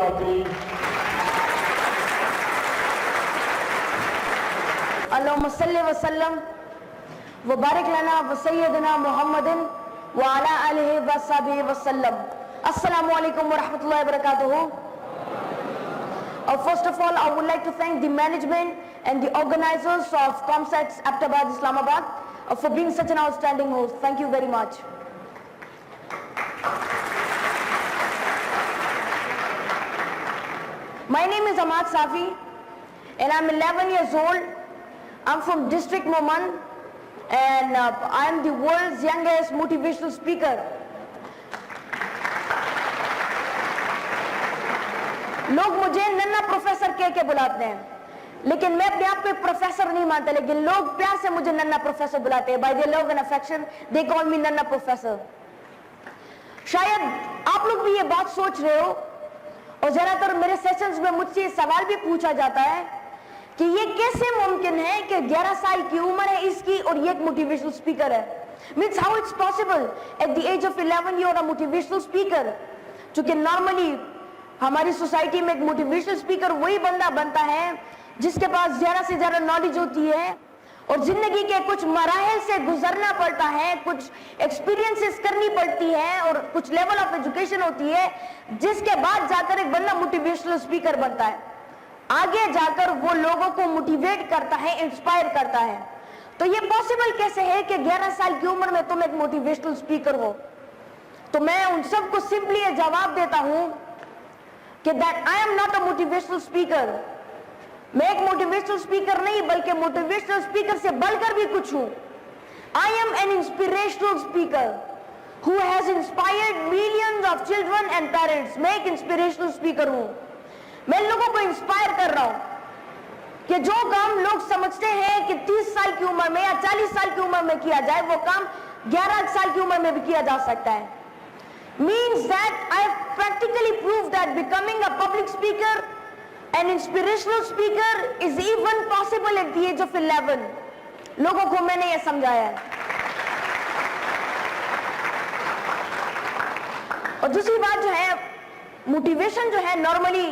काफी। अल्लाहुम्मा सल्ली व सल्लम व बारिक लना व सय्यदना मुहम्मदिन व अला आलिहि व सहबिहि व सल्लम। अस्सलामु अलैकुम व रहमतुल्लाहि व बरकातुहू। First of all, I would like to thank the management and the organizers of ComSats Aptabad, Islamabad for being such an outstanding host. Thank you very much. My name is Ahmad Safi and I'm 11 years old. I'm from District Moman and I am the world's youngest motivational speaker. लोग मुझे नन्ना professor कह के बुलाते हैं, लेकिन मैं अपने आप को प्रोफेसर नहीं मानता, लेकिन लोग प्यार से मुझे नन्ना प्रोफेसर बुलाते हैं. By their love and affection, they call me नन्ना प्रोफेसर. शायद आप लोग भी ये बात सोच रहे हो और ज्यादातर मेरे सेशंस में मुझसे ये सवाल भी पूछा जाता है कि ये कैसे मुमकिन है कि 11 साल की उम्र है इसकी और ये एक मोटिवेशनल स्पीकर है. Means how it's possible at the age of 11 you're a motivational speaker. चूंकि नॉर्मली हमारी सोसाइटी में एक मोटिवेशनल स्पीकर वही बंदा बनता है जिसके पास ज्यादा से ज्यादा नॉलेज होती है और जिंदगी के कुछ मराहल से गुजरना पड़ता है, कुछ एक्सपीरियंसेस करनी पड़ती है और कुछ लेवल ऑफ एजुकेशन होती है, जिसके बाद जाकर एक बंदा मोटिवेशनल स्पीकर बनता है. आगे जाकर वो लोगों को मोटिवेट करता है, इंस्पायर करता है. तो ये पॉसिबल कैसे है कि 11 साल की उम्र में तुम एक मोटिवेशनल स्पीकर हो? तो मैं उन सबको सिंपली ये जवाब देता हूं कि that I am not a motivational speaker. मैं एक मोटिवेशनल स्पीकर नहीं बल्कि मोटिवेशनल स्पीकर से बढ़कर भी कुछ हूं. आई am N inspirational speaker who has inspired millions of children and parents. मैं एक इंस्पिरेशनल स्पीकर हूं. मैं लोगों को इंस्पायर कर रहा हूं कि जो काम लोग समझते हैं कि 30 साल की उम्र में या 40 साल की उम्र में किया जाए, वो काम 11 साल की उम्र में भी किया जा सकता है. Means that I have practically proved that becoming a public speaker, an inspirational speaker, is even possible at the age of 11. लोगों को मैंने ये समझाया है. और दूसरी बात जो है, मोटिवेशन जो है, नॉर्मली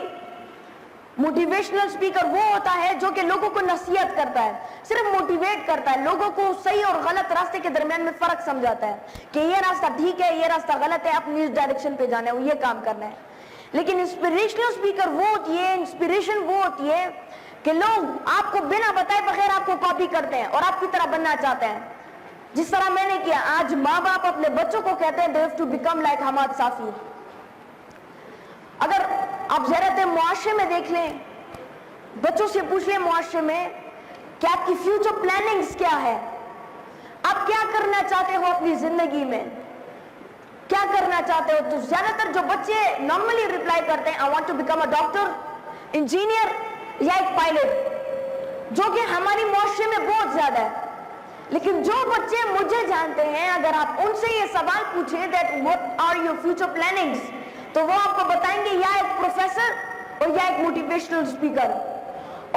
मोटिवेशनल स्पीकर वो होता है जो कि लोगों को नसीहत करता है, सिर्फ मोटिवेट करता है, लोगों को सही और गलत रास्ते के दरमियान में फर्क समझाता है कि ये रास्ता ठीक है, ये रास्ता गलत है, अपनी इस डायरेक्शन पे जाना है, ये काम करना है. लेकिन इंस्पिरेशनल स्पीकर वो होती है, इंस्पिरेशन वो होती है कि लोग आपको बिना बताए बगैर आपको कॉपी करते हैं और आपकी तरह बनना चाहते हैं. जिस तरह मैंने किया, आज माँ बाप अपने बच्चों को कहते हैं they have to become like Hammad साफी. अगर आप ज़रात मुआशरे में देख लें, बच्चों से पूछ लें मुआशरे में कि आपकी फ्यूचर प्लानिंग्स क्या है, आप क्या करना चाहते हो अपनी जिंदगी में, क्या करना चाहते हो, तो ज्यादातर जो बच्चे नॉर्मली रिप्लाई करते हैं I want to become a doctor, engineer या एक पायलट, जो कि हमारी मुआशरे में बहुत ज्यादा है. लेकिन जो बच्चे मुझे जानते हैं, अगर आप उनसे ये सवाल पूछें that what are your future plannings, तो वो आपको बताएंगे या एक प्रोफेसर और या एक मोटिवेशनल स्पीकर.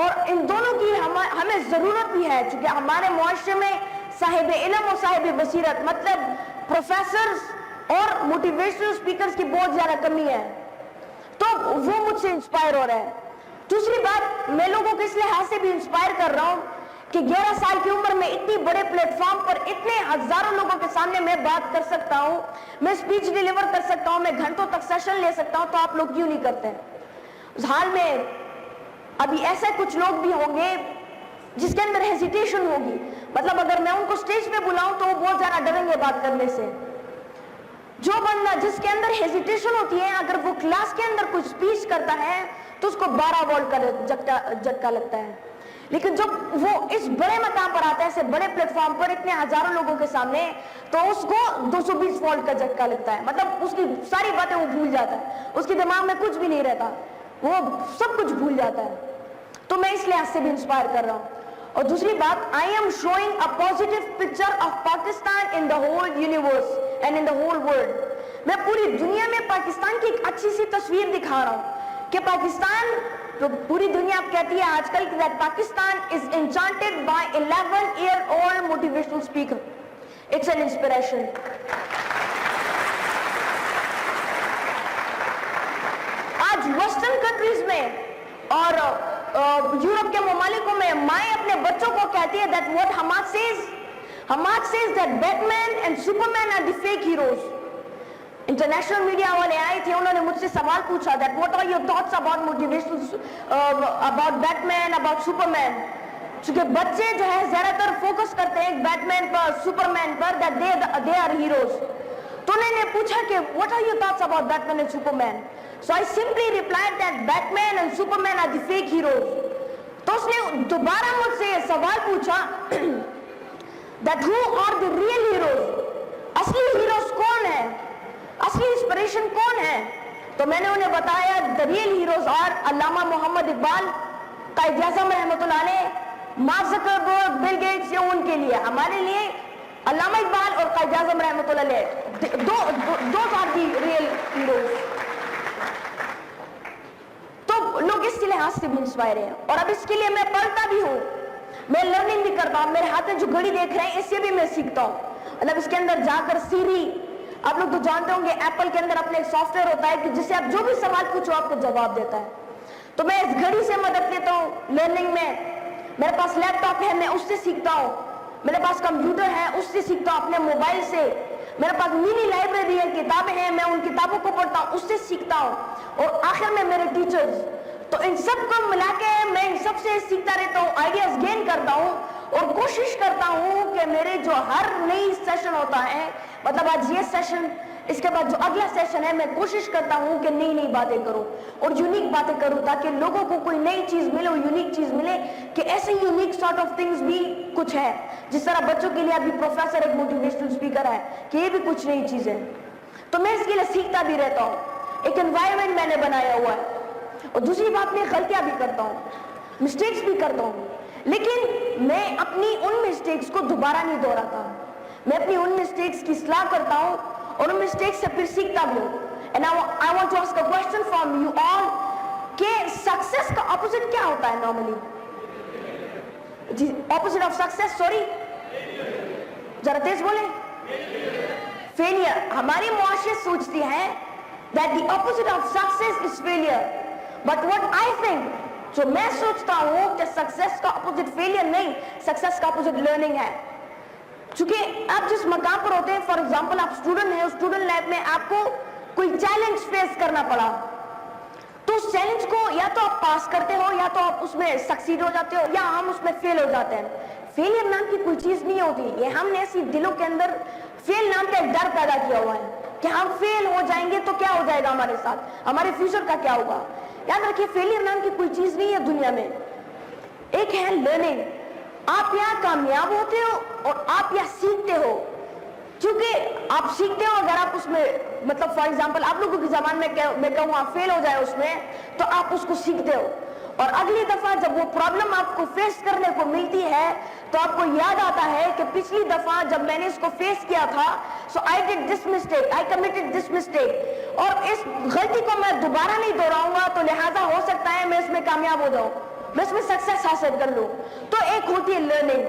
और इन दोनों की हमें जरूरत भी है, क्योंकि हमारे मुआशरे में साहिब इल्म और साहिब बसीरत मतलब प्रोफेसर्स और मोटिवेशनल स्पीकर्स की बहुत ज्यादा कमी है. तो वो मुझसे इंस्पायर हो रहा है. दूसरी बात, मैं लोगों को इस लिहाज से भी इंस्पायर कर रहा हूं कि 11 साल की उम्र में इतनी बड़े प्लेटफॉर्म पर इतने हजारों लोगों के सामने मैं बात कर सकता हूं, मैं स्पीच डिलीवर कर सकता हूं, मैं घंटों तक सेशन ले सकता हूं. तो आप लोग क्यों नहीं करते हैं? उस हाल में अभी ऐसे कुछ लोग भी होंगे जिसके अंदर हेजिटेशन होगी, मतलब अगर मैं उनको स्टेज पे बुलाऊं तो वो बहुत ज्यादा डरेंगे बात करने से. जो बंदा जिसके अंदर हेजिटेशन होती है, अगर वो क्लास के अंदर कुछ स्पीच करता है तो उसको 12 वोल्ट का झटका लगता है. लेकिन जब वो इस बड़े मकाम पर आता है, ऐसे बड़े प्लेटफॉर्म पर इतने हजारों लोगों के सामने, तो उसको 220 वोल्ट का झटका लगता है. मतलब उसकी सारी बातें वो भूल जाता है, उसके दिमाग में कुछ भी नहीं रहता, वो सब कुछ भूल जाता है. तो मैं इस लिहाज से भी इंस्पायर कर रहा हूँ. और दूसरी बात, I am showing a positive picture of Pakistan in the whole universe and in the whole world. मैं पूरी दुनिया में पाकिस्तान की एक अच्छी सी तस्वीर दिखा रहा हूँ कि पाकिस्तान, तो पूरी दुनिया कहती है आजकल कि Pakistan is enchanted by 11-year-old motivational speaker. It's an inspiration. आज वेस्टर्न कंट्रीज में और यूरोप के ममालिकों में माएँ अपने बच्चों को कहती है that what Hamas says that Batman and Superman are the fake heroes. International media वाले आए थे, उन्होंने मुझसे सवाल पूछा that what are your thoughts about motivations about Batman, about Superman. क्योंकि बच्चे जो है ज्यादातर फोकस करते हैं बैटमैन पर, सुपरमैन पर, that they are heroes. तो उन्होंने पूछा कि what are your thoughts about Batman and Superman. So I simply replied that Batman and Superman are the fake heroes. तो उसने दोबारा मुझसे ये सवाल पूछा that who are the real heroes. असली हीरोज कौन है, असली इंस्पिरेशन कौन है. तो मैंने उन्हें बताया द रियल हीरोज आर अल्लामा मोहम्मद इकबाल, कायद आज़म रहमतुल्लाह अलैह, मार्क ज़करबर्ग, बिल गेट्स. ये उनके लिए, हमारे लिए अल्लामा इकबाल और कायद आज़म रहमतुल्लाह अलैह दो आर दी रियल हीरोज. तो लोग इसके लिहाज से भी इंस्पायर हैं. और अब इसके लिए मैं पढ़ता भी हूँ, मैं लर्निंग भी करता हूँ. मेरे हाथ में जो घड़ी देख रहे हैं इससे भी मैं सीखता हूँ. मतलब इसके अंदर जाकर सीरी, आप लोग तो जानते होंगे एप्पल के अंदर अपने एक सॉफ्टवेयर होता है कि जिससे आप जो भी सवाल पूछो आपको जवाब देता है. तो मैं इस घड़ी से मदद लेता हूँ लर्निंग में. मेरे पास लैपटॉप है, मैं उससे सीखता हूँ. मेरे पास कंप्यूटर है, उससे सीखता हूँ अपने मोबाइल से. मेरे पास मिनी लाइब्रेरी है, किताबें हैं, मैं उन किताबों को पढ़ता हूँ, उससे सीखता हूँ. और आखिर में मेरे टीचर्स. तो इन सब को मिला के मैं इन सब से सीखता रहता हूँ, आइडियाज गेन करता हूँ और कोशिश करता हूँ कि मेरे जो हर नई सेशन होता है, मतलब आज ये सेशन, इसके बाद जो अगला सेशन है, मैं कोशिश करता हूँ कि नई नई बातें करूँ और यूनिक बातें करूँ ताकि लोगों को कोई नई चीज मिले और यूनिक चीज मिले कि ऐसे यूनिक सॉर्ट ऑफ थिंग्स भी कुछ है. जिस तरह बच्चों के लिए अभी प्रोफेसर एक मोटिवेशनल स्पीकर है कि ये भी कुछ नई चीज है. तो मैं इसके लिए सीखता भी रहता हूँ. एक एनवायरमेंट मैंने बनाया हुआ है. और दूसरी बात, मैं गलतियां भी करता हूँ, मिस्टेक्स भी करता हूँ, लेकिन मैं अपनी उन मिस्टेक्स को दोबारा नहीं दोहराता. मैं अपनी उन मिस्टेक्स की इस्लाह करता हूँ और उन मिस्टेक्स से फिर सीखता भी हूँ. And I want to ask a question from you all कि सक्सेस का ऑपोजिट क्या होता है नॉर्मली? जी, ऑपोजिट ऑफ सक्सेस, सॉरी जरा तेज बोले. फेलियर. हमारी मुआशरे सोचती है that the opposite of success is failure. But what I think, जो मैं सोचता हूँ कि सक्सेस का अपोजिट फेलियर नहीं, सक्सेस का अपोजिट लर्निंग है. क्योंकि आप जिस मकाम पर होते हैं, फॉर एग्जांपल आप स्टूडेंट हैं, स्टूडेंट लाइफ में आपको कोई चैलेंज फेस करना पड़ा, तो उस चैलेंज को या तो आप पास करते हो या तो आप उसमें सक्सीड हो जाते हो या हम उसमें फेल हो जाते हैं. फेलियर नाम की कोई चीज नहीं होती. ये हमने ऐसी दिलों के अंदर फेल नाम का एक डर पैदा किया हुआ है कि हम फेल हो जाएंगे तो क्या हो जाएगा हमारे साथ, हमारे फ्यूचर का क्या होगा. याद रखिए, फेलियर नाम की कोई चीज नहीं है दुनिया में. एक है लर्निंग. आप यहाँ कामयाब होते हो और आप यहाँ सीखते हो. क्योंकि आप सीखते हो, अगर आप उसमें, मतलब फॉर एग्जांपल आप लोगों की जबान में मैं कहूँ आप फेल हो जाए उसमें, तो आप उसको सीखते हो और अगली दफा जब वो प्रॉब्लम आपको फेस करने को मिलती है तो आपको याद आता है कि पिछली दफा जब मैंने इसको फेस किया था, so I did this mistake, I committed this mistake, और इस गलती को मैं दोबारा नहीं दोहराऊंगा, तो लिहाजा हो सकता है मैं इसमें कामयाब हो जाऊं, मैं इसमें सक्सेस हासिल कर लूं. तो एक होती है लर्निंग.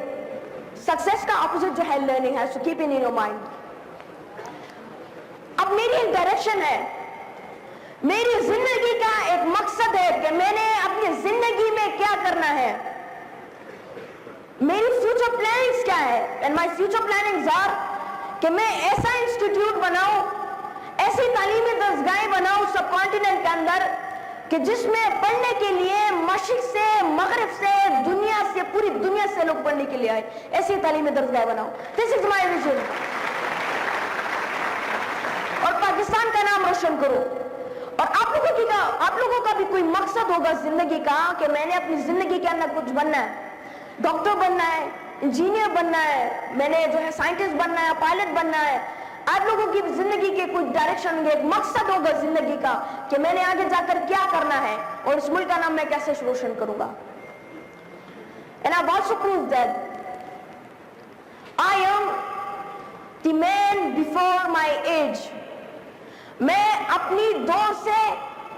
सक्सेस का ऑपोजिट जो है लर्निंग है. So keep in your mind. अब मेरी एक डायरेक्शन है, मेरी जिंदगी का एक मकसद है कि मैंने अपनी जिंदगी में क्या करना है, मेरी फ्यूचर प्लानिंग्स क्या है. And my future plannings are कि मैं ऐसा इंस्टीट्यूट बनाऊं, ऐसी तालीमी दरगाहें बनाऊं सब कॉन्टिनेंट के अंदर कि जिसमें पढ़ने के लिए मशरिक से, मगरिब से, दुनिया से, पूरी दुनिया से लोग पढ़ने के लिए आए. ऐसी तालीमी दरगाहें बनाऊं. This is my vision. और पाकिस्तान का नाम रोशन करूं. और आप लोगों का भी कोई मकसद होगा जिंदगी का कि मैंने अपनी जिंदगी के अंदर कुछ बनना है. डॉक्टर बनना है, इंजीनियर बनना है, मैंने जो है साइंटिस्ट बनना है, पायलट बनना है. आप लोगों की जिंदगी के कुछ डायरेक्शन होंगे, एक मकसद होगा जिंदगी का कि मैंने आगे जाकर क्या करना है और इस मुल्क का नाम मैं कैसे रोशन करूंगा. And I also prove that I am the man before my age. मैं अपनी दौर से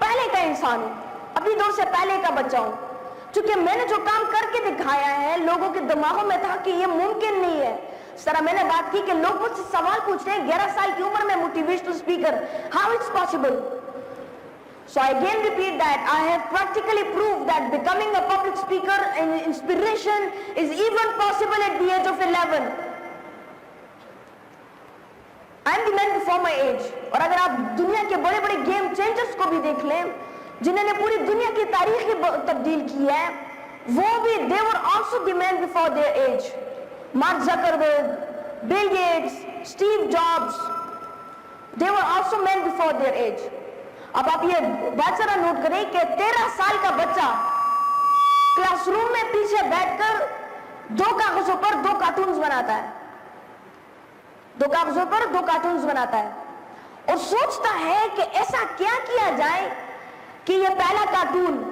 पहले का इंसान हूं, अपनी दौर से पहले का बच्चा हूं. क्योंकि मैंने जो काम करके दिखाया है, लोगों के दिमागों में था कि ये मुमकिन नहीं है. सर मैंने बात की कि लोग मुझसे सवाल पूछ रहे हैं 11 साल की उम्र में motivational speaker, how it's possible. So I again repeat that I have practically proved that becoming a public speaker and inspiration is even possible at the age of 11. I am the man before my age. और अगर आप दुनिया के बड़े बड़े game changers को भी देख लें, जिन्होंने पूरी दुनिया की तारीख ही तब्दील की है, वो भी they were also the man before their age. Mark Zuckerberg, Bill Gates, Steve Jobs, they were also men before their age. अब आप ये बात जरा नोट करें कि 13 साल का बच्चा क्लासरूम में पीछे बैठकर 2 कागजों पर 2 कार्टून्स बनाता है, 2 कागजों पर 2 कार्टून्स बनाता है और सोचता है कि ऐसा क्या किया जाए कि ये पहला कार्टून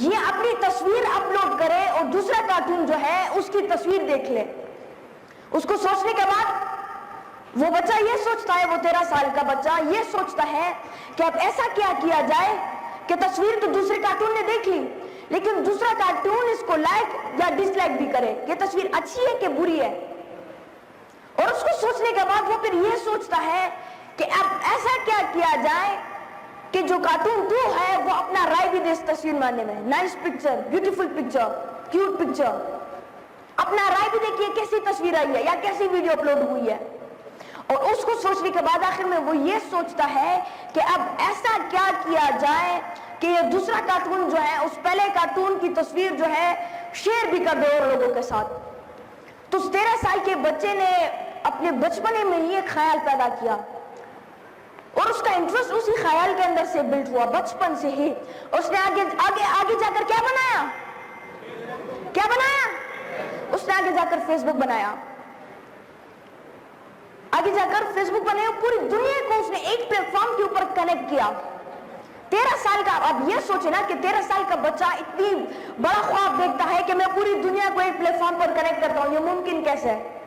ये अपनी तस्वीर अपलोड करे और दूसरा कार्टून जो है उसकी तस्वीर देख ले। उसको सोचने के बाद वो बच्चा ये सोचता है, वो 13 साल का बच्चा ये सोचता है कि अब ऐसा क्या किया जाए कि तस्वीर तो दूसरे कार्टून ने देख ली, लेकिन दूसरा कार्टून इसको लाइक या डिसलाइक भी करे, ये तस्वीर अच्छी है कि बुरी है। और उसको सोचने के बाद वो फिर ये सोचता है कि अब ऐसा क्या किया जाए कि जो कार्टून 2 है वो अपना राय भी दे इस तस्वीर बनाने में, nice picture, beautiful picture, cute picture, अपना राय भी देखिए कैसी तस्वीर आई है या कैसी वीडियो अपलोड हुई है। और उसको सोचने के बाद आखिर में वो ये सोचता है कि अब ऐसा क्या किया जाए कि ये दूसरा कार्टून जो है उस पहले कार्टून की तस्वीर जो है शेयर भी कर दे और लोगों के साथ। तो उस 13 साल के बच्चे ने अपने बचपने में ही एक ख्याल पैदा किया और उसका इंटरेस्ट उसी ख्याल के अंदर से बिल्ड हुआ बचपन से ही। उसने आगे जाकर क्या बनाया? उसने आगे जाकर फेसबुक बनाया, आगे जाकर फेसबुक बनाया, पूरी दुनिया को उसने एक प्लेटफॉर्म के ऊपर कनेक्ट किया। 13 साल का, अब ये सोचे ना कि 13 साल का बच्चा इतनी बड़ा ख्वाब देखता है कि मैं पूरी दुनिया को एक प्लेटफॉर्म पर कनेक्ट करता हूं, ये मुमकिन कैसे है?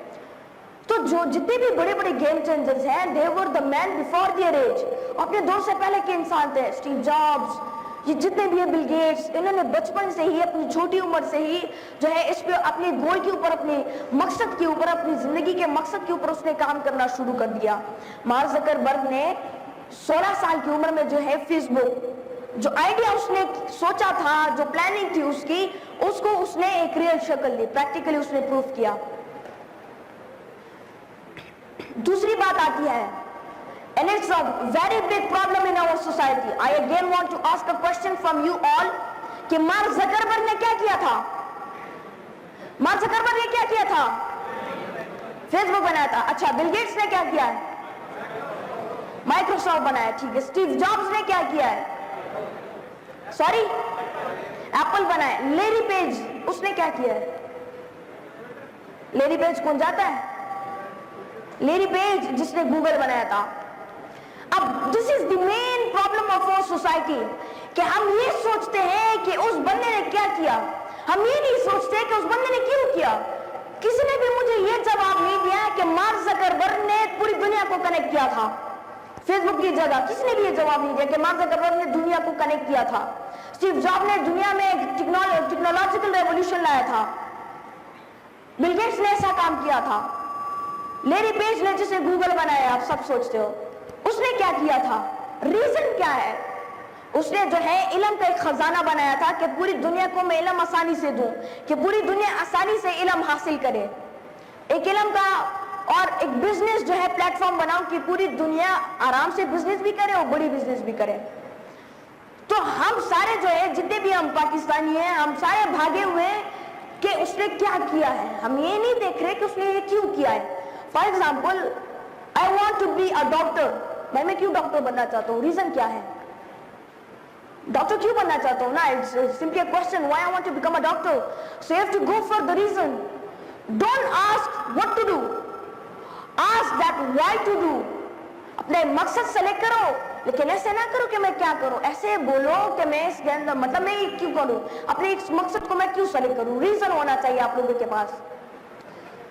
तो जो जितने भी बड़े बड़े गेम चेंजर्स हैं, they were the man before their age, अपने दौर से पहले के इंसान थे। स्टीव जॉब्स, ये जितने भी बिल गेट्स, इन्होंने बचपन से ही अपनी छोटी उम्र से ही जो है इस पे अपने गोल के ऊपर, अपने मकसद के ऊपर, अपनी जिंदगी के मकसद के ऊपर उसने काम करना शुरू कर दिया। मार्क ज़करबर्ग ने 16 साल की उम्र में जो है फेसबुक, जो आइडिया उसने सोचा था, जो प्लानिंग थी उसकी, उसको उसने एक रियल शक्ल दी, प्रैक्टिकली उसने प्रूफ किया। दूसरी बात आती है, and it's a very big problem in our society. I again want to ask a question from you all कि मार्क ज़करबर्ग ने क्या किया था? मार्क ज़करबर्ग ने क्या किया था? फेसबुक बनाया था। अच्छा, बिल गेट्स ने क्या किया है? माइक्रोसॉफ्ट बनाया, ठीक है। स्टीव जॉब्स ने क्या किया है? सॉरी, एप्पल बनाया। लेरी पेज, उसने क्या किया है? लेरी पेज कौन जाता है? लेरी पेज जिसने गूगल बनाया था। अब this is the main problem of our society कि हम ये सोचते हैं कि उस बंदे ने क्या किया, हम ये नहीं सोचते कि उस बंदे ने क्यों किया। किसी ने भी मुझे ये जवाब नहीं दिया कि मार्क ज़करबर्ग ने पूरी दुनिया को कनेक्ट किया था फेसबुक की जगह। किसी ने भी ये जवाब नहीं दिया कि मार्क ज़करबर्ग ने दुनिया को कनेक्ट किया था। स्टीव जॉब ने दुनिया में एक टेक्नोलॉजिकल रेवोल्यूशन लाया था। बिल गेट्स ने ऐसा काम किया था। लेरी पेज ने जिसे गूगल बनाया, आप सब सोचते हो, उसने क्या किया था? रीजन क्या है? उसने जो है इल्म का एक खजाना बनाया था कि पूरी दुनिया को मैं इल्म आसानी से दूं, कि पूरी दुनिया आसानी से इल्म हासिल करे। एक इल्म का और एक बिजनेस जो है प्लेटफॉर्म बनाऊं कि पूरी दुनिया आराम से बिजनेस भी करे और बड़ी बिजनेस भी करे। तो हम सारे जो है, जितने भी हम पाकिस्तानी हैं, हम सारे भागे हुए हैं कि उसने क्या किया है। हम ये नहीं देख रहे कि उसने ये क्यों किया है। For example, I want to be a doctor. मैं क्यों डॉक्टर बनना चाहता हूँ? रीजन क्या है? डॉक्टर क्यों बनना चाहता हूँ ना? It's simply a question, why I want to become a doctor. So you have to go for the reason. Don't ask what to do, ask that why to do. अपने मकसद select करो, लेकिन ऐसे ना करो कि मैं क्या करूं। ऐसे बोलो कि मैं इसके अंदर, मतलब मैं ये क्यों करूं, अपने इस मकसद को मैं क्यों सेलेक्ट करूं। रीजन होना चाहिए आप लोगों के पास।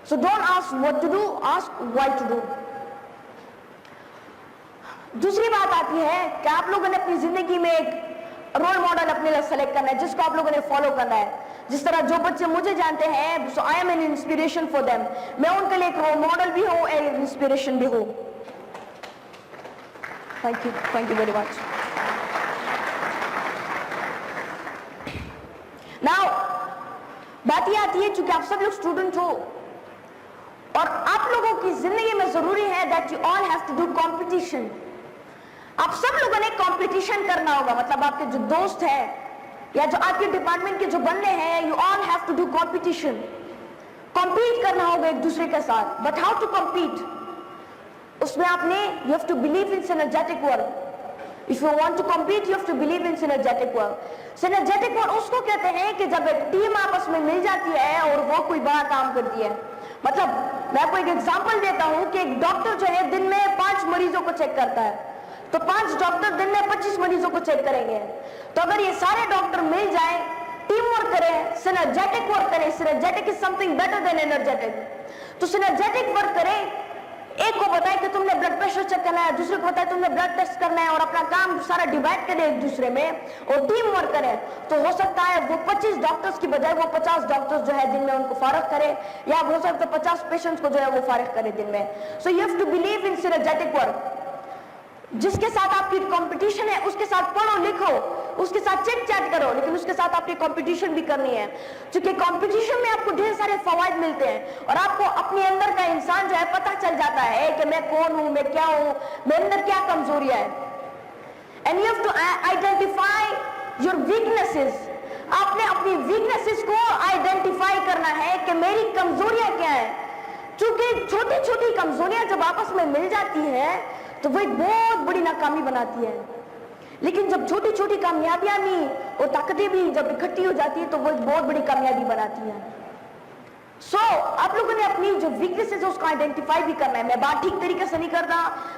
So don't ask what to do, ask why to do. दूसरी बात आती है कि आप लोगों ने अपनी जिंदगी में एक रोल मॉडल अपने लिए सेलेक्ट करना है, जिसको आप लोगों ने फॉलो करना है। जिस तरह जो बच्चे मुझे जानते हैं, so I am an inspiration for them. मैं उनके लिए एक रोल मॉडल भी हूं, एक इंस्पिरेशन भी हूं। Thank you very much. ही आती है क्योंकि आप सब लोग स्टूडेंट हो और आप लोगों की जिंदगी में जरूरी है that you all have to do competition. आप सब लोगों ने कंपटीशन करना होगा, मतलब आपके जो दोस्त है या जो आपके डिपार्टमेंट के जो बंदे हैं, you all have to do competition. Compete करना होगा एक दूसरे के साथ, बट हाउ टू कॉम्पीट? उसमें आपने you have to believe in synergetic work. If you want to compete you have to believe in synergetic work. Synergetic work उसको कहते हैं कि जब एक टीम आपस में मिल जाती है और वो कोई बड़ा काम करती है। मतलब मैं आपको एक एग्जांपल देता हूं कि एक डॉक्टर जो है दिन में 5 मरीजों को चेक करता है, तो 5 डॉक्टर दिन में 25 मरीजों को चेक करेंगे। तो अगर ये सारे डॉक्टर मिल जाए, टीम वर्क करें, सिनर्जेटिक वर्क करें, synergetic is something better than energetic, तो सिनर्जेटिक वर्क करें। एक को बताए कि तुमने ब्लड प्रेशर चेक करना है, दूसरे को बताए तुमने ब्लड टेस्ट करना है, और अपना काम सारा डिवाइड करें एक दूसरे में और टीम वर्क करें, तो हो सकता है वो 25 डॉक्टर्स की बजाय वो 50 डॉक्टर्स जो है दिन में उनको फारग करे, या हो सकता है 50 पेशेंट्स को जो है वो फारग करे दिन में। So you have to believe in synergetic work. जिसके साथ आपकी कंपटीशन है उसके साथ पढ़ो लिखो, उसके साथ चिट चैट करो, लेकिन उसके साथ आपकी कंपटीशन भी करनी है, क्योंकि कंपटीशन में आपको ढेर सारे फवायद मिलते हैं और आपको अपने अंदर का इंसान जो है पता चल जाता है कि मैं कौन हूं, मैं क्या हूं, मेरे अंदर क्या कमजोरियां है। And you have to identify your weaknesses. आपने अपनी वीकनेसेस को आइडेंटिफाई करना है कि मेरी कमजोरियां क्या है, क्योंकि छोटी छोटी कमजोरियां जब आपस में मिल जाती है तो वो एक बहुत बड़ी नाकामी बनाती है, लेकिन जब छोटी छोटी कामयाबियां भी और ताकतें भी जब इकट्ठी हो जाती है तो वो एक बहुत बड़ी कामयाबी बनाती है। सो आप लोगों ने अपनी जो वीकनेसेस है उसको आइडेंटिफाई भी करना है। मैं बात ठीक तरीके से नहीं करता,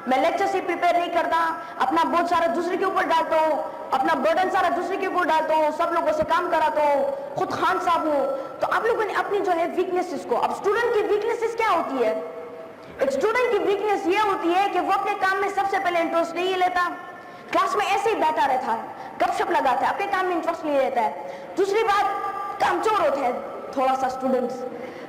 मैं लेक्चर से प्रिपेयर नहीं करता, अपना बोझ सारा दूसरे के ऊपर डालता हूँ, अपना बर्डन सारा दूसरे के ऊपर डालता हूँ, सब लोगों से काम कराता हूँ, खुद खान साहब हूँ। तो आप लोगों ने अपनी जो है वीकनेसेस को, अब स्टूडेंट की वीकनेसेस क्या होती है? एक स्टूडेंट की वीकनेस ये होती है कि वो अपने काम में सबसे पहले इंटरेस्ट नहीं लेता, क्लास में ऐसे ही बैठा रहता है, गपशप लगाता है, अपने काम में इंटरेस्ट नहीं लेता है। दूसरी बात, कामचोर होते हैं थोड़ा सा स्टूडेंट्स।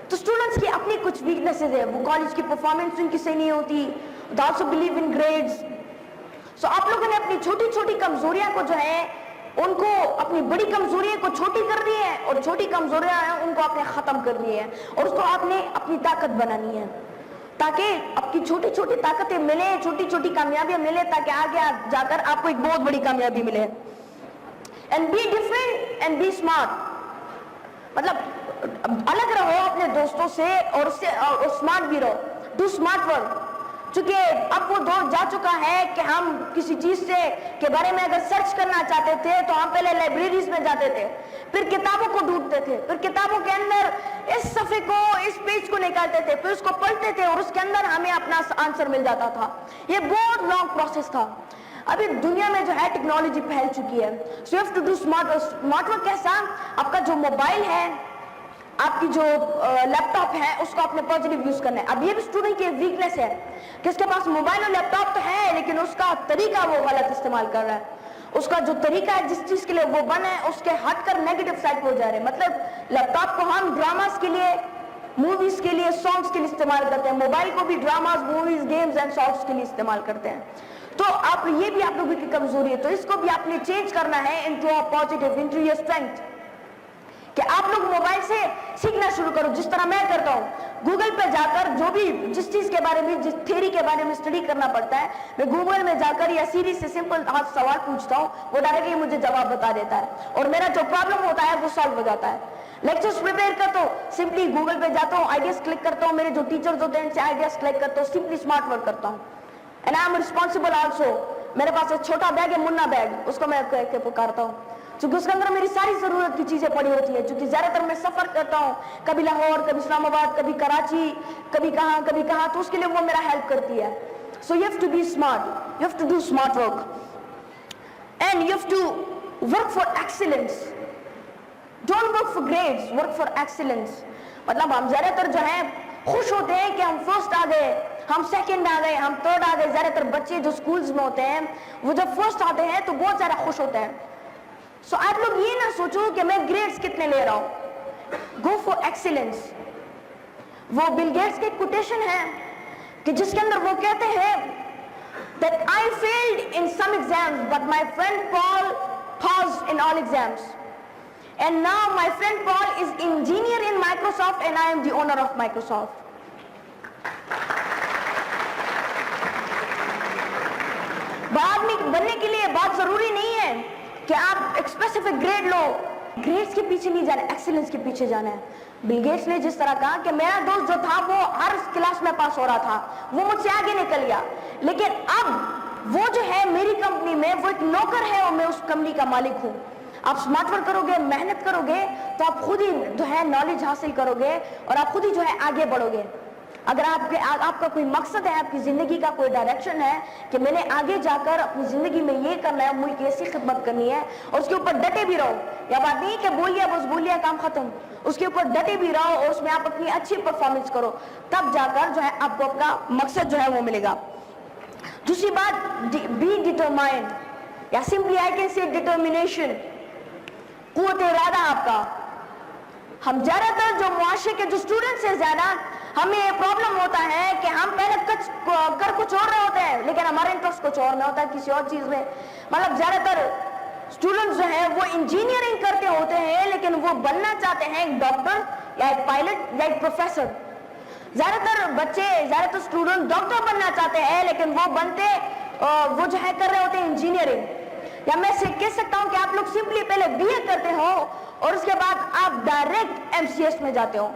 तो स्टूडेंट्स की अपनी कुछ वीकनेसेस है, वो कॉलेज की परफॉर्मेंस उनकी सही नहीं होती, they also believe in grades. So आप लोगों ने अपनी छोटी छोटी कमजोरियां को जो है उनको, अपनी बड़ी कमजोरियां को छोटी कर दी है और छोटी कमजोरियां हैं उनको आपने खत्म कर दी है और उसको आपने अपनी ताकत बनानी है, ताकि आपकी छोटी छोटी ताकतें मिले, छोटी छोटी कामयाबियां मिले, ताकि आगे जाकर आपको एक बहुत बड़ी कामयाबी मिले। And be different and be smart. मतलब अलग रहो अपने दोस्तों से और उससे और स्मार्ट भी रहो, डू स्मार्ट वर्क। क्योंकि अब वो दौर जा चुका है कि हम किसी चीज से के बारे में अगर सर्च करना चाहते थे तो हम पहले लाइब्रेरीज में जाते थे, फिर किताबों को ढूंढते थे, फिर किताबों के अंदर इस सफ़े को, इस पेज को निकालते थे, फिर उसको पढ़ते थे और उसके अंदर हमें अपना आंसर मिल जाता था। ये बहुत लॉन्ग प्रोसेस था। अभी दुनिया में जो है टेक्नोलॉजी फैल चुकी है। So you have to do smart work. Smart work कैसा? आपका जो मोबाइल है, आपकी जो लैपटॉप है, उसको आपने पॉजिटिव यूज करना है। अब ये भी स्टूडेंट की वीकनेस है कि उसके पास मोबाइल और लैपटॉप तो है, लेकिन उसका तरीका वो गलत इस्तेमाल कर रहा है। उसका जो तरीका है, जिस चीज के लिए वो बना है, उसके हटकर नेगेटिव साइड पे हो जा रहे हैं। मतलब लैपटॉप को हम ड्रामास के लिए, मूवीज के लिए, सॉन्ग्स के लिए इस्तेमाल करते हैं, मोबाइल को भी dramas, movies, games and songs के लिए इस्तेमाल करते हैं। तो आप, ये भी आप लोगों की कमजोरी है, तो इसको भी आपने चेंज करना है into a positive, into your strength. कि आप लोग मोबाइल से सीखना शुरू करो, जिस तरह मैं करता हूँ। गूगल पे जाकर जो भी जिस चीज के बारे में, जिस थ्योरी के बारे में स्टडी करना पड़ता है, मैं गूगल में जाकर या सीरी से सिंपल सवाल पूछता हूँ, वो डायरेक्टली मुझे जवाब बता देता है और मेरा जो प्रॉब्लम होता है वो सॉल्व हो जाता है। लेक्चर्स प्रिपेयर करता हूँ, सिंपली गूगल पे जाता हूँ, आइडियाज क्लिक करता हूँ, मेरे जो टीचर्स होते हैं उनसे आइडियाज क्लिक करता हूँ, सिंपली स्मार्ट वर्क करता हूँ। And I am responsible also. मेरे पास एक छोटा बैग है, मुन्ना बैग, उसको मैं पुकारता हूँ, क्योंकि उसके अंदर मेरी सारी जरूरत की चीजें पड़ी होती है। क्योंकि ज्यादातर मैं सफर करता हूँ, कभी लाहौर, कभी इस्लामाबाद, कभी कराची, कभी कहाँ, तो उसके लिए वो मेरा हेल्प करती है। So you have to be smart, you have to do smart work and you have to work for excellence. Don't work for grades, work for excellence. मतलब हम ज्यादातर जो है खुश होते हैं कि हम फर्स्ट आ गए, हम सेकंड आ गए, हम थर्ड आ गए। ज्यादातर बच्चे जो स्कूल्स में होते हैं वो जब फर्स्ट आते हैं तो बहुत ज्यादा खुश होते हैं। सो आप लोग ये ना सोचो कि मैं ग्रेड्स कितने ले रहा हूं, गो फॉर एक्सीलेंस। वो बिल गेट्स की कोटेशन है कि जिसके अंदर वो कहते हैं that I failed in some exams but my friend Paul passed in all exams. And now my friend Paul is engineer in Microsoft and I am the owner of Microsoft. आदमी बनने के लिए बहुत जरूरी नहीं है कि आप एक स्पेसिफिक ग्रेड लो, ग्रेड्स के पीछे नहीं जाना, एक्सीलेंस के पीछे जाना है। बिल गेट्स ने जिस तरह कहा कि मेरा दोस्त जो था वो हर क्लास में पास हो रहा था, वो मुझसे आगे निकल गया, लेकिन अब वो जो है मेरी कंपनी में वो एक नौकर है और मैं उस कंपनी का मालिक हूँ। आप स्मार्ट वर्क करोगे, मेहनत करोगे तो आप खुद ही जो है नॉलेज हासिल करोगे और आप खुद ही जो है आगे बढ़ोगे। अगर आपका कोई मकसद है, आपकी जिंदगी का कोई डायरेक्शन है कि मैंने आगे जाकर अपनी जिंदगी में ये करना है, मुल्क की ऐसी खिदमत करनी है, और उसके ऊपर डटे भी रहो। या बात नहीं कि बोलिए बस बोलिए काम खत्म, उसके ऊपर डटे भी रहो और उसमें आप अपनी अच्छी परफॉर्मेंस करो, तब जाकर जो है आपको अपना मकसद जो है वो मिलेगा। दूसरी बात, बी डिटरमाइंड, या simply I can say determination, कुव्वत इरादा आपका। हम ज्यादातर जो मुआशरे के जो स्टूडेंट्स हैं, ज्यादा हमें ये प्रॉब्लम होता है कि हम पहले कर कुछ और रहे होते हैं, लेकिन हमारा इंटरेस्ट कुछ और में होता है, किसी और चीज में। मतलब ज्यादातर स्टूडेंट्स जो है वो इंजीनियरिंग करते होते हैं, लेकिन वो बनना चाहते हैं एक डॉक्टर या एक पायलट या एक प्रोफेसर। ज्यादातर बच्चे, ज्यादातर स्टूडेंट डॉक्टर बनना चाहते हैं, लेकिन वो वो जो है कर रहे होते हैं इंजीनियरिंग। या मैं कह सकता हूं कि आप लोग सिंपली पहले बीए करते हो और उसके बाद आप डायरेक्ट एमसीएस में जाते हो,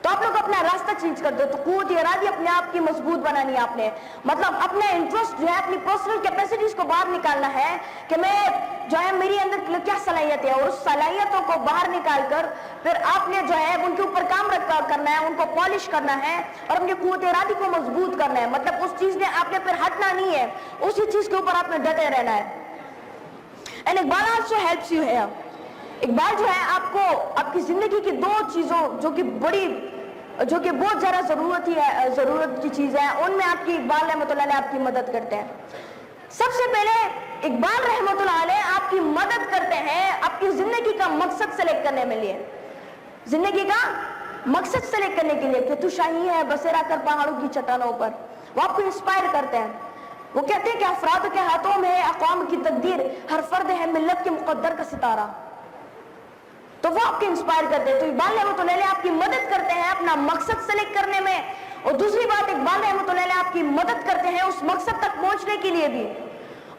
तो आप लोग अपना रास्ता चेंज करते हो। तो कुव्वत इरादी अपने आप की मजबूत बनानी है आपने, मतलब अपना इंटरेस्ट जो है, अपनी पर्सनल कैपेसिटीज को बाहर निकालना है कि मैं जो है मेरी अंदर क्या सलाहियत है, और उस सलाहियतों को बाहर निकालकर फिर आपने जो है उनके ऊपर काम करना है, उनको पॉलिश करना है और अपनी कुव्वत इरादी को मजबूत करना है। मतलब उस चीज ने आपने फिर हटना नहीं है, उसी चीज के ऊपर आपने डटे रहना है। And Iqbal also helps you है। इकबाल जो है आपको आपकी जिंदगी की दो चीजों जो कि बहुत ज्यादा जरूरत की चीज है, उनमें आपकी इकबाल रहमतुल्लाह अलैह आपकी मदद करते हैं। सबसे पहले इकबाल रहमतुल्लाह अलैह आपकी मदद करते हैं आपकी जिंदगी का मकसद सेलेक्ट करने में लिए, जिंदगी का मकसद सेलेक्ट करने के लिए कि तू शाही है बसेरा कर पहाड़ों की चट्टानों पर। वो आपको इंस्पायर करते हैं। वो कहते हैं कि अफराद के हाथों में है अक़वाम की तकदीर, हर फर्द है मिल्लत के मुक़द्दर का सितारा। तो वो आपके इंस्पायर करते हैं। तो इकबाल रहमतुल्लाह अलैह आपकी मदद करते हैं अपना मकसद सेलेक्ट करने में, और दूसरी बात इकबाल रहमतुल्लाह अलैह आपकी मदद करते हैं उस मकसद तक पहुंचने के लिए भी,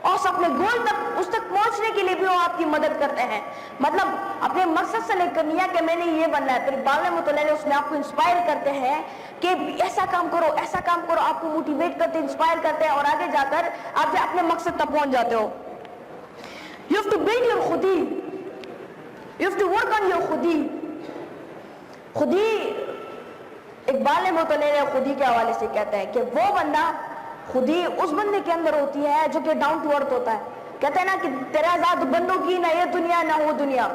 और अपने गोल तक उस तक पहुंचने के लिए भी वो आपकी मदद करते हैं। मतलब अपने मकसद सेलेक्ट करनी है कि मैंने ये बनना है, फिर इकबाल रहमतुल्लाह अलैह उसमें आपको इंस्पायर करते हैं कि ऐसा काम करो, ऐसा काम करो, आपको मोटिवेट करते, इंस्पायर करते हैं, और आगे जाकर आप अपने मकसद तक पहुंच जाते हो। You have to build your खुदी, you have to work on your खुदी। इकबाल रहमतुल्लाह अलैह खुदी के हवाले से कहते हैं कि वो बंदा, खुदी उस बंदे के अंदर होती है जो कि डाउन टू अर्थ होता है। कहते हैं ना कि तेरा आजाद बंदों की ना ये दुनिया ना वो दुनिया।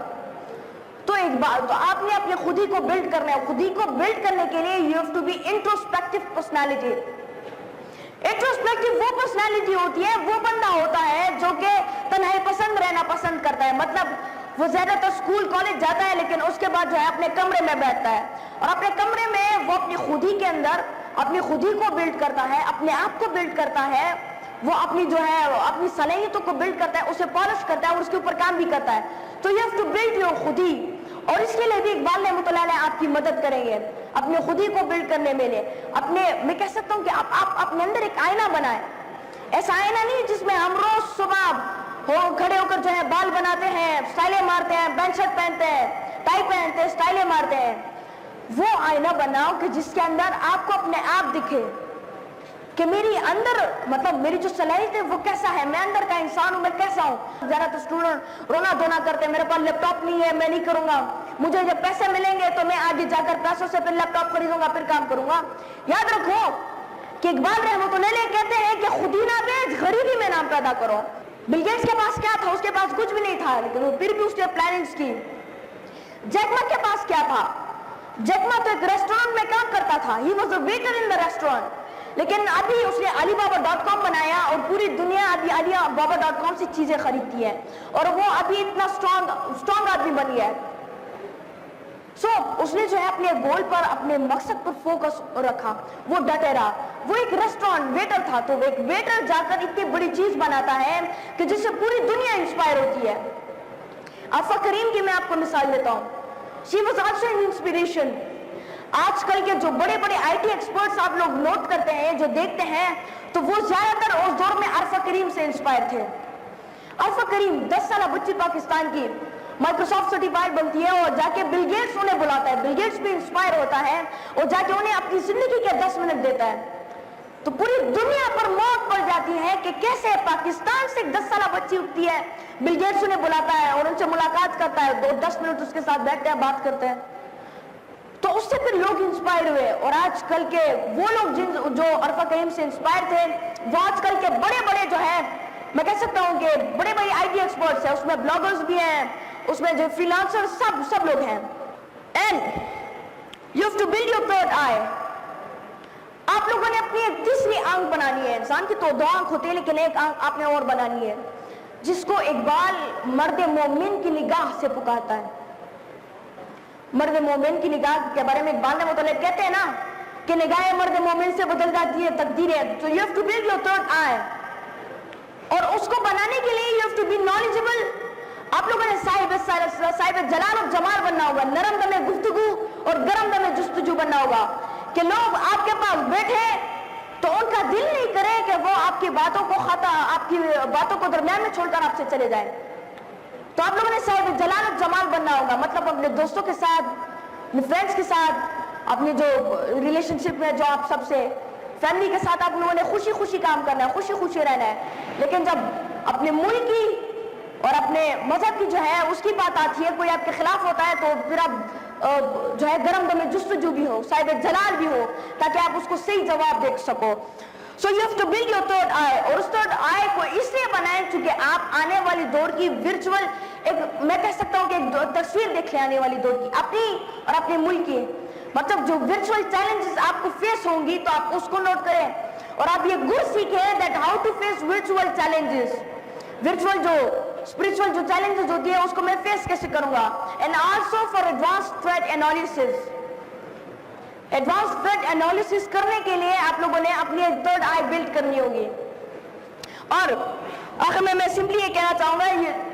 तो आपने अपने खुदी को बिल्ड करना है। खुदी को बिल्ड करने के लिए you have to be introspective personality. Introspective वो पर्सनालिटी होती है, वो बंदा होता है जो कि तन्हाई पसंद रहना पसंद करता है। मतलब वो ज्यादातर स्कूल कॉलेज जाता है, लेकिन उसके बाद जो है अपने कमरे में बैठता है, और अपने कमरे में वो अपनी खुदी के अंदर अपनी खुदी को बिल्ड करता है, अपने आप को बिल्ड करता है, वो अपनी जो है अपनी सलाहियतों को बिल्ड करता है, उसे पॉलिश करता है और उसके ऊपर काम भी करता है। तो you have to build your खुदी, और इसके लिए भी इकबाल रहमतुल्लाह अलैह आपकी मदद करेंगे अपने खुदी को बिल्ड करने में। मैं कह सकता हूँ कि आप अपने अंदर एक आईना बनाए। ऐसा आईना नहीं जिसमें हम रोज सुबह खड़े होकर जो है बाल बनाते हैं, स्टाइलें मारते हैं, पैंट शर्ट पहनते हैं, टाई पहनते हैं, स्टाइलें मारते हैं। वो आईना बनाओ कि जिसके अंदर आपको अपने आप दिखे कि मेरी अंदर, मतलब मेरी जो सलाहियत है वो कैसा है, मैं अंदर का इंसान हूं, मैं कैसा हूं। जरा तो स्टूडेंट रोना धोना करते हैं, मेरे पास लैपटॉप नहीं है, मैं नहीं करूंगा, मुझे जब पैसे मिलेंगे तो मैं आगे जाकर पैसों से फिर लैपटॉप खरीदूंगा, फिर काम करूंगा। याद रखो कि इकबाल रहमतुल्लाह अलैह कहते हैं कि खुदी ना बेच, गरीबी में नाम पैदा करो। बिल गेट्स के पास क्या था? उसके पास कुछ भी नहीं था, लेकिन वो फिर भी उसने प्लानिंग्स की। जैक मा के पास क्या था? जैक मा तो एक रेस्टोरेंट में काम करता था, he was a waiter in the restaurant, लेकिन अभी उसने alibaba.com बनाया और पूरी दुनिया अभी alibaba.com से चीजें खरीदती है, और वो अभी इतना स्ट्रॉन्ग आदमी बन गया है। उसने जो है अपने गोल पर, अपने मकसद पर फोकस रखा, वो डटे रहा। वो एक रेस्टोरेंट वेटर था, तो एक वेटर जाकर इतनी बड़ी चीज बनाता है कि जिससे पूरी दुनिया इंस्पायर होती है। आफा करीम की मैं आपको मिसाल देता हूँ, she was also an inspiration. आजकल के जो बड़े बड़े IT एक्सपर्ट्स आप लोग नोट करते हैं, जो देखते हैं, तो वो ज्यादातर उस दौर में आरफा करीम से इंस्पायर थे। आरफा करीम 10 साल बच्ची पाकिस्तान की माइक्रोसॉफ्ट सर्टिफाइड बनती है और जाके बिल गेट्स उन्हें बुलाता है, बिल गेट्स भी इंस्पायर होता है और जाके उन्हें अपनी जिंदगी के 10 मिनट देता है। तो पूरी दुनिया पर मौत पड़ जाती है कि कैसे पाकिस्तान से 10 साल बच्ची उठती है, बिल गेट्स उन्हें बुलाता है और उनसे मुलाकात करता है, 10 मिनट उसके साथ बैठते हैं, बात करते हैं। तो उससे फिर लोग इंस्पायर हुए और आजकल के वो लोग जो आरफा करीम से इंस्पायर थे, वो आजकल के बड़े बड़े जो है, मैं कह सकता हूँ कि बड़े बड़े IT एक्सपर्ट्स हैं, उसमें ब्लॉगर्स भी हैं, उसमें जो फ्रीलांसर सब लोग हैं। And you have to build your third eye. आप लोगों ने अपनी एक तीसरी आंख बनानी है। इंसान की तो 2 आंख होती है, लेकिन एक आंख आपने और बनानी है, जिसको इकबाल मर्द मोमिन की निगाह से पुकारता है। मर्द मोमिन की निगाह के बारे में इकबाल ने मुतल्लिक कहते हैं ना कि निगाह मर्द मोमिन से बदल जाती है तकदीरें। तो you have to build your third eye, और उसको बनाने के लिए you have to be knowledgeable. आप लोगों ने साहिब जलाल और जमाल बनना होगा, नरम दमे गुफ्तगू और गरम दमे जुस्तजू बनना होगा, कि लोग आपके पास बैठे तो उनका दिल नहीं करे कि वो आपकी बातों को दरमियान में छोड़कर आपसे चले जाए। तो आप लोगों ने साहिब जलाल और जमाल बनना होगा, मतलब अपने दोस्तों के साथ, अपने फ्रेंड्स के साथ, अपनी जो रिलेशनशिप में जो आप सबसे फैमिली के साथ आप लोगों ने खुशी खुशी काम करना है, खुशी खुशी रहना है। लेकिन जब अपने मुल्क की और अपने मजहब की जो है उसकी बात आती है, कोई आपके खिलाफ होता है, तो फिर आप जो है गरम दमे जुस्तजू भी हो, साहिब जलाल भी हो, ताकि आप उसको सही जवाब दे सको। So you have to build your third eye, और उस थर्ड आई को इसलिए बनाएं क्योंकि आप आने वाली दौर की वर्चुअल एक, मैं कह सकता हूँ कि एक तस्वीर देख लें आने वाली दौर की, अपनी और अपने मुल्क की। मतलब जो वर्चुअल चैलेंजेस आपको फेस होंगी, तो आप उसको नोट करें और आप ये गुर सीखें that how to face virtual challenges. Virtual जो स्पिरिचुअल जो चैलेंजेस होती है उसको मैं फेस कैसे करूंगा। And also for advance threat analysis. Advance threat analysis करने के लिए आप लोगों ने अपनी एक थर्ड आई बिल्ड करनी होगी। और आखिर में मैं सिंपली ये कहना चाहूंगा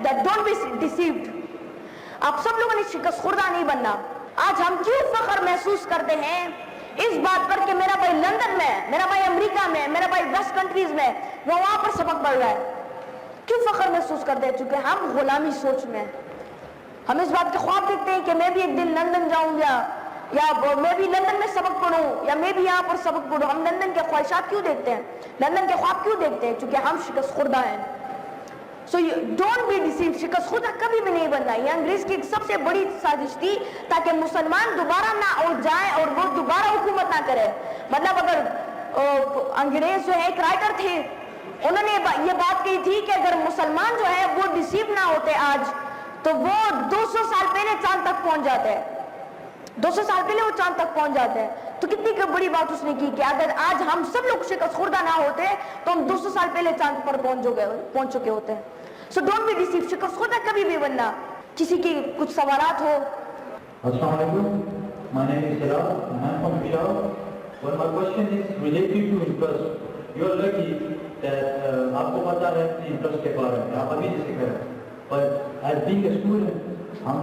दैट डोंट बी डिसीव्ड। आप सब लोगों ने शिकस्त खुर्दा नहीं बनना। आज हम क्यों फख्र महसूस करते हैं इस बात पर कि मेरा भाई लंदन में, मेरा भाई अमेरिका में, मेरा भाई वेस्ट कंट्रीज में, वो वहां पर सबक पढ़ रहा है। क्यों फख्र महसूस करते हैं? चूंकि हम गुलामी सोच में, हम इस बात के ख्वाब देखते हैं कि मैं भी एक दिन लंदन जाऊं या मैं भी लंदन में सबक पढ़ूं, या मैं भी यहाँ पर सबक पढ़ूं। हम लंदन के ख्वाहिशात क्यों देखते हैं, लंदन के ख्वाब क्यों देखते हैं? चूंकि हम शिकस्त खुर्दा हैं। So don't be deceived. शिकस्त खुर्दा कभी भी नहीं बनना। ये अंग्रेज की एक सबसे बड़ी साजिश थी ताकि मुसलमान दोबारा ना उठ जाए और वो दोबारा हुकूमत ना करे। मतलब अगर अंग्रेज जो है एक राइटर थे, उन्होंने ये बात कही थी कि अगर मुसलमान जो है वो डिसीव ना होते आज, तो वो 200 साल पहले चांद तक पहुंच जाते हैं। 200 साल पहले वो चांद तक पहुंच जाते हैं। तो कितनी बड़ी बात उसने की कि अगर आज हम सब लोग शिकस्त खुर्दा ना होते तो हम 200 साल पहले चांद पर पहुंच चुके होते हैं। So don't be deceive. शिकस्त खुर्दा कभी भी बनना। किसी की कुछ सवालात हो? अस्सलाम वालेकुम, my name is Hilal, I'm from Peshawar. Well, my question is related to interest. You are lucky that आपको पता है इंटरेस्ट के बारे में, आप अभी जैसे कर रहे हैं, but as being a student हम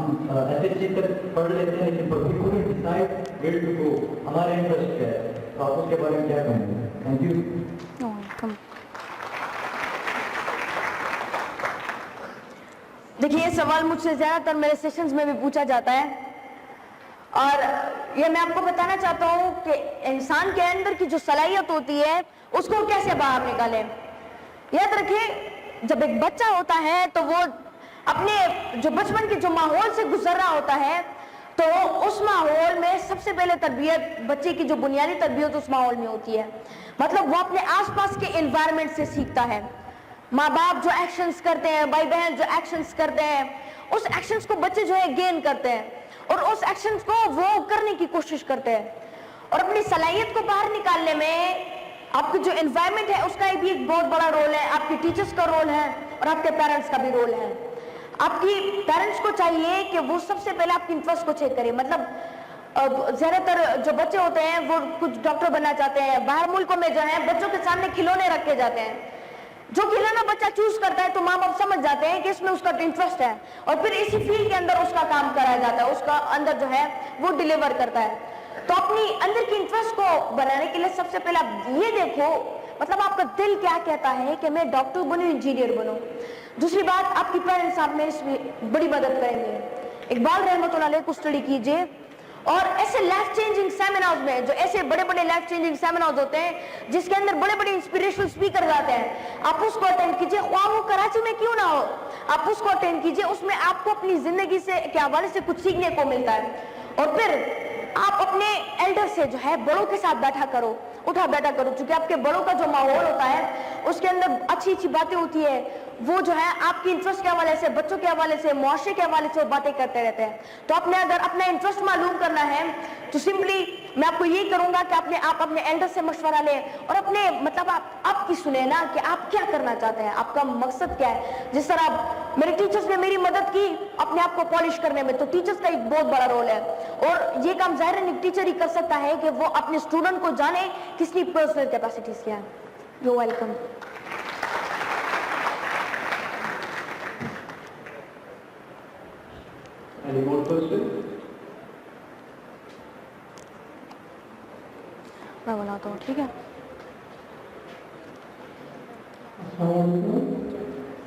SSC तक पढ़ लेते हैं, लेकिन but we couldn't decide where to go. हमारा इंटरेस्ट क्या है, तो आप उसके बारे में क्या कहेंगे? Thank you. देखिए, ये सवाल मुझसे ज्यादातर मेरे सेशंस में भी पूछा जाता है, और ये मैं आपको बताना चाहता हूँ कि इंसान के अंदर की जो सलाहियत होती है उसको कैसे बाहर निकालें। याद रखिए, जब एक बच्चा होता है तो वो अपने जो बचपन के जो माहौल से गुजर रहा होता है, तो उस माहौल में सबसे पहले तरबियत, बच्चे की जो बुनियादी तरबियत उस माहौल में होती है। मतलब वो अपने आसपास के एनवायरनमेंट से सीखता है। माँ बाप जो एक्शंस करते हैं, भाई बहन जो एक्शंस करते हैं, उस एक्शंस को बच्चे जो है गेन करते हैं और उस एक्शंस को वो करने की कोशिश करते हैं। और अपनी सलाहियत को बाहर निकालने में आपकी जो एनवायरनमेंट है उसका भी एक बहुत बड़ा रोल है, आपके टीचर्स का रोल है और आपके पेरेंट्स का भी रोल है। आपकी पेरेंट्स को चाहिए कि वो सबसे पहले आपकी इंटरेस्ट को चेक करें। मतलब ज्यादातर जो बच्चे होते हैं वो कुछ डॉक्टर बनना चाहते हैं, बाहर मुल्कों में जो है बच्चों के सामने खिलौने रखे जाते हैं, जो खिलौना बच्चा चूज करता है तो माँ बाप समझ जाते हैं कि इसमें उसका इंटरेस्ट है और फिर इसी फील्ड के अंदर उसका काम कराया जाता है, उसका अंदर जो है वो डिलीवर करता है। तो अपनी अंदर की इंटरेस्ट को बनाने के लिए सबसे पहले आप ये देखो, मतलब आपका दिल क्या कहता है कि मैं डॉक्टर बनूं, इंजीनियर बनूं। दूसरी बात, आपकी पेरेंट्स आप में इसमें बड़ी मदद करेंगे। इकबाल रहमतुल्लाह अलैह को स्टडी कीजिए और ऐसे लाइफ चेंजिंग सेमिनार्स में, जो ऐसे बड़े बड़े लाइफ चेंजिंग सेमिनार्स होते हैं जिसके अंदर बड़े बड़े इंस्पिरेशनल स्पीकर आते हैं, आप उसको अटेंड कीजिए, ख्वाह वो कराची में क्यों ना हो, आप उसको अटेंड कीजिए। उसमें आपको अपनी जिंदगी से के हवाले से कुछ सीखने को मिलता है। और फिर आप अपने एल्डर से जो है बड़ों के साथ बैठा करो, उठा बैठा करो, क्योंकि आपके बड़ों का जो माहौल होता है उसके अंदर अच्छी अच्छी बातें होती है, वो जो है आपकी इंटरेस्ट के हवाले से, बच्चों के हवाले से, मुआशरे के हवाले से बातें करते रहते हैं। तो आपने अगर अपना इंटरेस्ट मालूम करना है तो सिंपली मैं आपको यही करूंगा कि आप अपने एल्डर से मशवरा लें और अपने मतलब आपकी सुने ना कि आप क्या करना चाहते हैं, आपका मकसद क्या है। जिस तरह मेरे टीचर्स ने मेरी मदद की अपने आप को पॉलिश करने में, तो टीचर्स का एक बहुत बड़ा रोल है और ये काम जाहिर है टीचर ही कर सकता है कि वो अपने स्टूडेंट को जाने किसकी पर्सनल कैपेसिटीज क्या है। You welcome. Any more questions? मैं बनाता हूँ, ठीक है।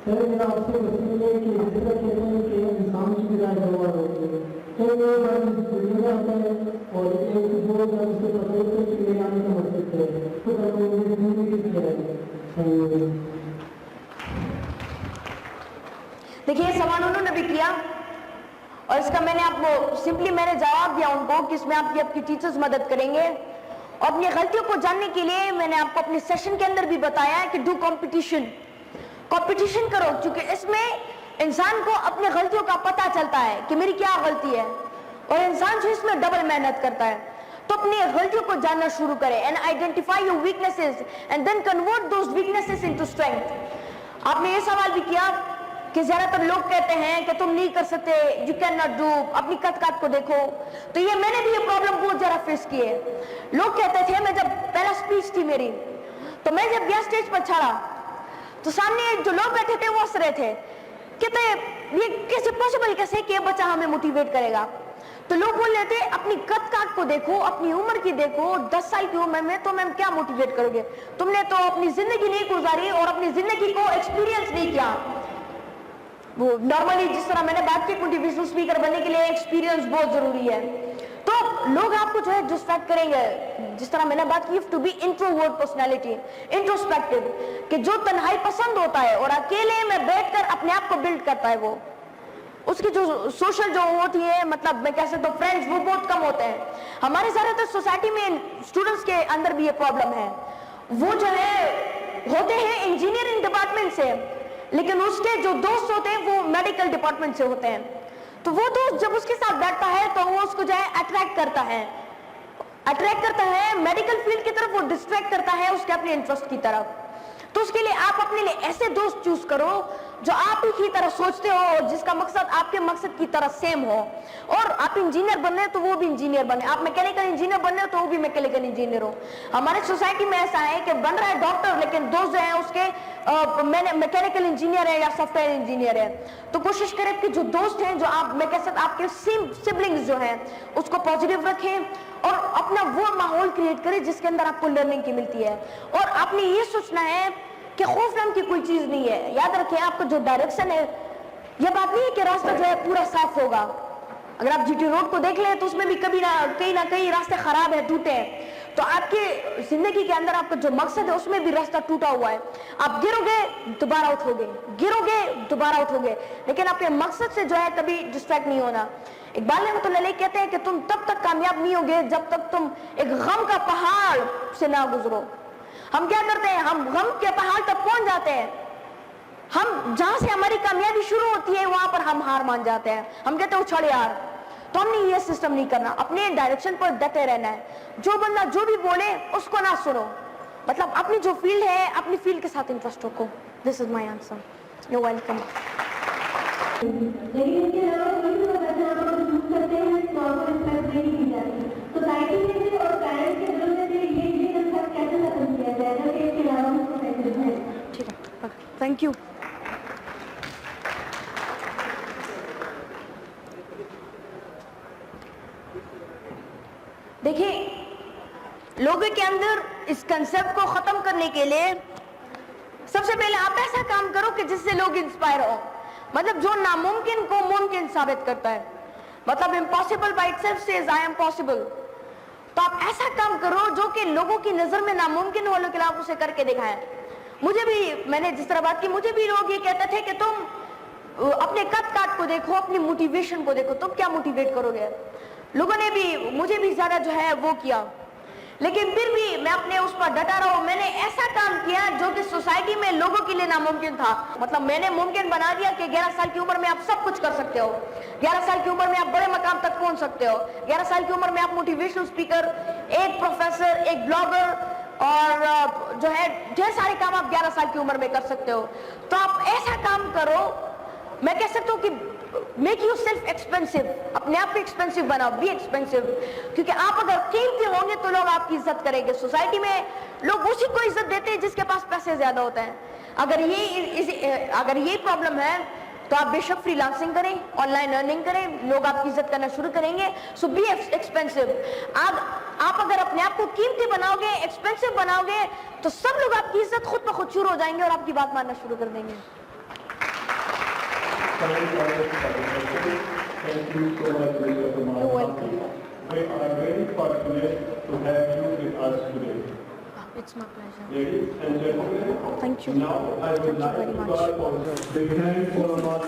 सर मेरा आपसे क्वेश्चन है कि जिस तरह कहते हैं कि इंसान की विदाई बर्बाद होती है, तो वो बात दुनिया में आता है और एक जो जब उसे पता होता है कि मेरे आने का मकसद क्या है, तो तब वो मेरी जिंदगी क्या है। देखिए सवाल उन्होंने भी किया और इसका मैंने आपको सिंपली मैंने जवाब दिया उनको कि इसमें आपकी टीचर्स मदद करेंगे। और अपनी गलतियों को जानने के लिए मैंने आपको अपने सेशन के अंदर भी बताया कि डू कंपटीशन करो, क्योंकि इसमें इंसान को अपनी गलतियों का पता चलता है कि मेरी क्या गलती है और इंसान जो इसमें डबल मेहनत करता है। तो अपनी गलतियों को जानना शुरू करें and identify your weaknesses and then convert those weaknesses into strength. आपने ये सवाल भी किया कि ज्यादातर लोग कहते हैं कि तुम नहीं कर सकते, यू कैन नॉट डू, अपनी कद को देखो। तो ये मैंने भी ये प्रॉब्लम बहुत ज्यादा फेस की है। लोग कहते थे, मैं जब पहला स्पीच थी मेरी, तो मैं जब गया स्टेज पर चढ़ा तो सामने जो लोग बैठे थे वो हंस रहे थे, कहते ये कैसे पॉसिबल, कैसे कि ये बच्चा हमें मोटिवेट करेगा। तो लोग बोल रहे थे अपनी कद को देखो, अपनी उम्र की देखो, 10 साल की उम्र में तो मैम क्या मोटिवेट करोगे, तुमने तो अपनी जिंदगी नहीं गुजारी और अपनी जिंदगी को एक्सपीरियंस नहीं किया। वो नॉर्मली जिस तरह मैंने बात की, मोटिवेशनल स्पीकर बनने के लिए एक्सपीरियंस बहुत जरूरी है। तो लोग आपको जो है डिस्ट्रैक्ट करेंगे। जिस तरह मैंने बात की to be introvert personality, introspective, कि जो तन्हाई पसंद होता है और अकेले में बैठकर अपने आप को बिल्ड करता है, वो उसकी जो सोशल जो होती है, मतलब मैं कह सकता हूँ फ्रेंड्स, वो बहुत कम होते हैं। हमारे ज्यादातर सोसाइटी में स्टूडेंट्स के अंदर भी ये प्रॉब्लम है। वो जो है होते हैं इंजीनियरिंग डिपार्टमेंट से, लेकिन उसके जो दोस्त होते हैं वो मेडिकल डिपार्टमेंट से होते हैं। तो वो दोस्त जब उसके साथ बैठता है तो वो उसको जो है अट्रैक्ट करता है मेडिकल फील्ड की तरफ, वो डिस्ट्रैक्ट करता है उसके अपने इंटरेस्ट की तरफ। तो उसके लिए आप अपने लिए ऐसे दोस्त चूज करो जो आप ही की तरह सोचते हो और जिसका मकसद आपके मकसद की तरह सेम हो। और आप इंजीनियर बन रहे हो तो वो भी इंजीनियर बने, आप मैकेनिकल इंजीनियर बन रहे हो तो वो भी मैकेनिकल इंजीनियर हो। हमारे सोसाइटी में ऐसा है कि बन रहा है डॉक्टर, लेकिन दोस्त जो है उसके मैकेनिकल इंजीनियर है या सॉफ्टवेयर इंजीनियर है। तो कोशिश करें कि जो दोस्त हैं, जो आप मैं कह सकता आपके सिबलिंग्स जो हैं, उसको पॉजिटिव रखें और अपना वो माहौल क्रिएट करें जिसके अंदर आपको लर्निंग की मिलती है। और आपने ये सोचना है कि खौफ नाम की कोई चीज नहीं है। याद रखें, आपका जो डायरेक्शन है, यह बात नहीं है कि रास्ता जो है पूरा साफ होगा। अगर आप जीटी रोड को देख लें तो उसमें भी कहीं ना कहीं रास्ते खराब है, टूटे हैं। तो आपके जिंदगी के अंदर आपका जो मकसद है उसमें भी रास्ता टूटा हुआ है। आप गिरोगे दोबारा उठोगे, गिरोगे दोबारा उठोगे, लेकिन अपने मकसद से जो है कभी डिस्ट्रैक्ट नहीं होना। इकबाल रहमतुल्लाह अलैह कहते हैं कि तुम तब तक कामयाब नहीं होगे जब तक तुम एक गम का पहाड़ से ना गुजरो। हम क्या करते हैं, हम गम के पहाड़ तक पहुंच जाते हैं, हम जहां से हमारी कामयाबी शुरू होती है वहां पर हम हार मान जाते हैं, हम कहते हैं उछड़ यार। तो हमने ये सिस्टम नहीं करना, अपने डायरेक्शन पर डटे रहना है। जो बंदा जो भी बोले उसको ना सुनो, मतलब अपनी जो फील्ड है अपनी फील्ड के साथ इंटरेस्ट रखो। This is my answer. You welcome. लेकिन इसके अलावा कोई भी बच्चा अगर यूज करते हैं तो आपको रिस्पेक्ट नहीं की जाती। सोसाइटी में से और पेरेंट्स के तरफ से ये रिस्पेक्ट कैसे खत्म किया जाए, इसके अलावा ठीक है। Thank you. देखिए, लोगों के अंदर इस कंसेप्ट को खत्म करने के लिए सबसे पहले आप ऐसा काम करो कि जिससे लोग इंस्पायर हो। मतलब जो नामुमकिन को मुमकिन साबित करता है, मतलब impossible by itself says I am possible. तो आप ऐसा काम करो जो कि लोगों की नजर में नामुमकिन वालों के लिए आप उसे करके दिखाएं। मुझे भी, मैंने जिस तरह बात की, मुझे भी लोग ये कहते थे कि तुम अपने कद काट को देखो, अपनी मोटिवेशन को देखो, तुम क्या मोटिवेट करोगे। लोगों ने भी मुझे भी ज्यादा जो है वो किया, लेकिन फिर भी मैं अपने उस पर डटा रहा हूं। मैंने ऐसा काम किया जो कि सोसाइटी में लोगों के लिए नामुमकिन था। मतलब मैंने मुमकिन बना दिया कि 11 साल की उम्र में आप सब कुछ कर सकते हो, 11 साल की उम्र में आप बड़े मकाम तक पहुंच सकते हो, 11 साल की उम्र में आप मोटिवेशनल स्पीकर, एक प्रोफेसर, एक ब्लॉगर और जो है ढेर सारे काम आप 11 साल की उम्र में कर सकते हो। तो आप ऐसा काम करो, मैं कह सकता हूँ कि मेक यू सेल्फ एक्सपेंसिव, अपने आप को एक्सपेंसिव बनाओ, बी एक्सपेंसिव। क्योंकि आप अगर कीमती होंगे तो लोग आपकी इज्जत करेंगे। सोसाइटी में लोग उसी को इज्जत देते हैं जिसके पास पैसे ज्यादा होते हैं। अगर ये प्रॉब्लम है तो आप बेशक फ्रीलांसिंग करें, ऑनलाइन अर्निंग करें, लोग आपकी इज्जत करना शुरू करेंगे। सो बी एक्सपेंसिव। आप अगर अपने आप को कीमती बनाओगे, एक्सपेंसिव बनाओगे, तो सब लोग आपकी इज्जत खुद ब खुद शुरू हो जाएंगे और आपकी बात मानना शुरू कर देंगे। Thank you so much, Mr. Kumar. You're welcome. We are very fortunate to have you with us today. It's my pleasure. Ladies and gentlemen, Thank you. now I would Thank you like very to much. call for the big hand for our